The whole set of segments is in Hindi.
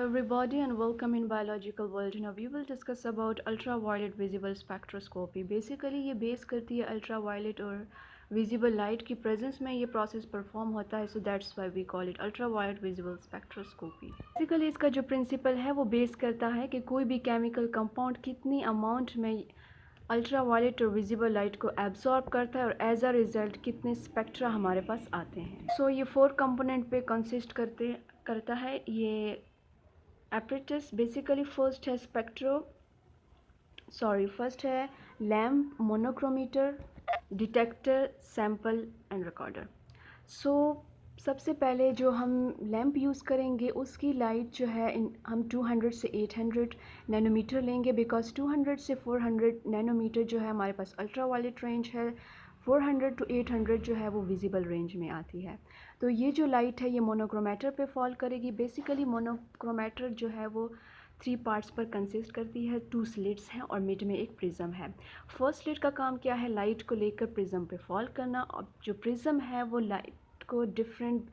everybody and welcome in biological world. Now we will discuss about ultraviolet visible spectroscopy. Basically ये बेस करती है ultraviolet और visible light की presence में ये process perform होता है, so that's why we call it ultraviolet visible spectroscopy. Basically इसका जो principle है वो बेस करता है कि कोई भी chemical compound कितनी amount में अल्ट्रावायलेट और विजिबल लाइट को एब्जॉर्ब करता है और एज अ रिज़ल्ट कितने स्पेक्ट्रा हमारे पास आते हैं. सो ये 4 कंपोनेंट पे कंसिस्ट करता है ये एपरेटस. बेसिकली फर्स्ट है lamp, monochromator, detector, sample and recorder. So सबसे पहले जो हम लैंप यूज़ करेंगे उसकी लाइट जो है हम 200 से 800 नैनोमीटर लेंगे, बिकॉज 200 से 400 नैनोमीटर जो है हमारे पास अल्ट्रावायलेट रेंज है, 400 टू 800 जो है वो विजिबल रेंज में आती है. तो ये जो लाइट है ये मोनोक्रोमेटर पे फॉल करेगी. बेसिकली मोनोक्रोमेटर जो है वो 3 पार्ट्स पर कंसिस्ट करती है. 2 स्लिट्स हैं और मिड में एक प्रिज्म है. फर्स्ट स्लिट का काम क्या है, लाइट को लेकर प्रिज्म पे फॉल करना, और जो प्रिज्म है वो लाइट को डिफरेंट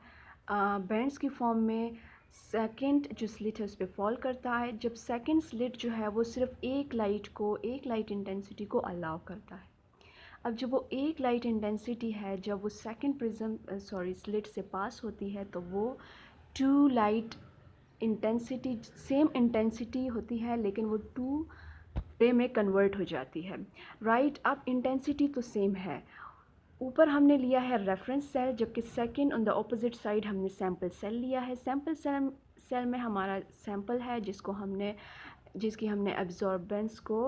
बैंड्स की फॉर्म में सेकंड जो स्लिट है उस पर फॉल करता है. जब सेकंड स्लिट जो है वो सिर्फ एक लाइट इंटेंसिटी को अलाउ करता है. अब जब वो एक लाइट इंटेंसिटी है, जब वो सेकंड स्लिट से पास होती है तो वो 2 लाइट इंटेंसिटी, सेम इंटेंसिटी होती है लेकिन वो 2 रे में कन्वर्ट हो जाती है. राइट. अब इंटेंसिटी तो सेम है. ऊपर हमने लिया है रेफरेंस सेल, जबकि second on the opposite side हमने सैम्पल सेल लिया है. सैम्पल सेल में हमारा सैम्पल है जिसकी हमने एब्जॉर्बेंस को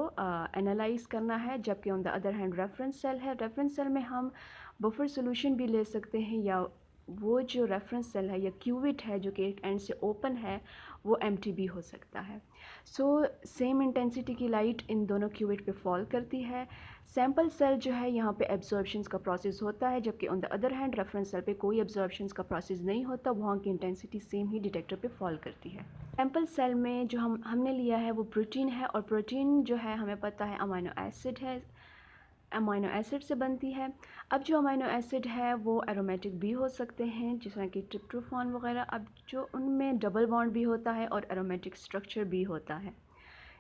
एनालाइज करना है, जबकि on the other hand reference cell है. रेफरेंस सेल में हम बफर सॉल्यूशन भी ले सकते हैं, या वो जो रेफरेंस सेल है या क्यूबिट है जो कि एक एंड से ओपन है वो एम्प्टी भी हो सकता है. सो सेम इंटेंसिटी की लाइट इन दोनों क्यूबिट पे फॉल करती है. सैम्पल सेल जो है यहाँ पे एब्जॉर्प्शंस का प्रोसेस होता है, जबकि on the other hand reference cell पे कोई एब्जॉर्प्शंस का प्रोसेस नहीं होता. वहाँ की इंटेंसिटी सेम ही डिटेक्टर पे फॉल करती है. सैम्पल सेल में जो हमने लिया है वो प्रोटीन है, और प्रोटीन जो है हमें पता है अमाइनो एसिड से बनती है. अब जो अमाइनो एसिड है वो एरोमेटिक भी हो सकते हैं, जिस तरह कि ट्रिप्टोफान वगैरह. अब जो उनमें डबल बॉन्ड भी होता है और एरोमेटिक स्ट्रक्चर भी होता है,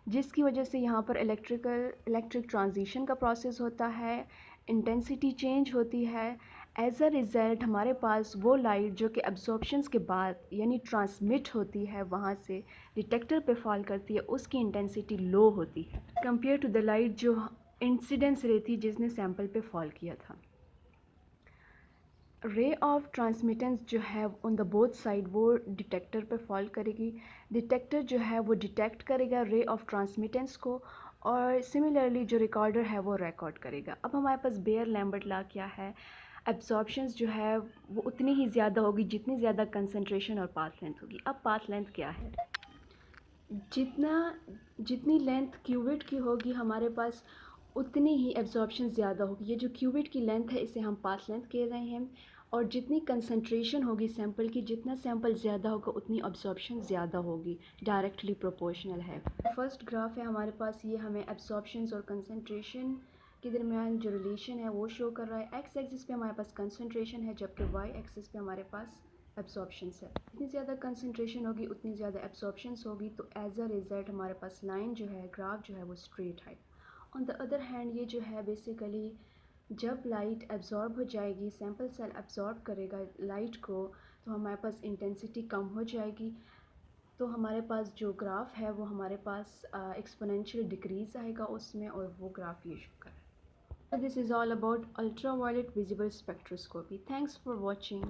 जिसकी वजह से यहाँ पर इलेक्ट्रिक ट्रांजिशन का प्रोसेस होता है, इंटेंसिटी चेंज होती है. एज अ रिज़ल्ट हमारे पास वो लाइट जो कि एब्जॉर्प्शंस के बाद यानी ट्रांसमिट होती है वहाँ से डिटेक्टर पे फॉल करती है, उसकी इंटेंसिटी लो होती है कंपेयर टू द लाइट जो इंसिडेंस रे थी जिसने सैम्पल पे फॉल किया था. रे ऑफ ट्रांसमिटेंस जो है ऑन द बोथ साइड वो डिटेक्टर पे फॉल करेगी. डिटेक्टर जो है वो डिटेक्ट करेगा रे ऑफ ट्रांसमिटेंस को, और सिमिलरली जो रिकॉर्डर है वो रिकॉर्ड करेगा. अब हमारे पास बेयर लैम्बर्ट लॉ क्या है, एब्जॉर्प्शंस जो है वो उतनी ही ज़्यादा होगी जितनी ज़्यादा कंसंट्रेशन और पाथ लेंथ होगी. अब पाथ लेंथ क्या है, जितनी लेंथ क्यूबिट की होगी हमारे पास उतनी ही एब्जॉर्प्शन ज़्यादा होगी. ये जो क्यूबिट की लेंथ है इसे हम पाथ लेंथ कह रहे हैं, और जितनी कंसंट्रेशन होगी सैंपल की, जितना सैंपल ज़्यादा होगा उतनी एब्जॉर्प्शन ज़्यादा होगी, डायरेक्टली प्रोपोर्शनल है. फर्स्ट ग्राफ है हमारे पास, ये हमें एब्जॉर्प्शंस और कंसंट्रेशन के दरमियान जो रिलेशन है वो शो कर रहा है. एक्स एक्सिस पे हमारे पास कंसंट्रेशन है, जबकि वाई एक्सिस पे हमारे पास एब्जॉर्प्शंस है. जितनी ज़्यादा कंसंट्रेशन होगी उतनी ज़्यादा एब्जॉर्प्शंस होगी, तो एज अ रिज़ल्ट हमारे पास लाइन जो है, ग्राफ जो है वो स्ट्रेट है. ऑन द अदर हैंड ये जो है बेसिकली जब लाइट एब्जॉर्ब हो जाएगी, सैम्पल सेल एब्जॉर्ब करेगा लाइट को, तो हमारे पास इंटेंसिटी कम हो जाएगी. तो हमारे पास जो ग्राफ है वो हमारे पास एक्सपोनेंशियल डिक्रीज़ आएगा उसमें, और वो ग्राफ ये शो कर रहा है. So this is all about ultraviolet visible spectroscopy. Thanks for watching.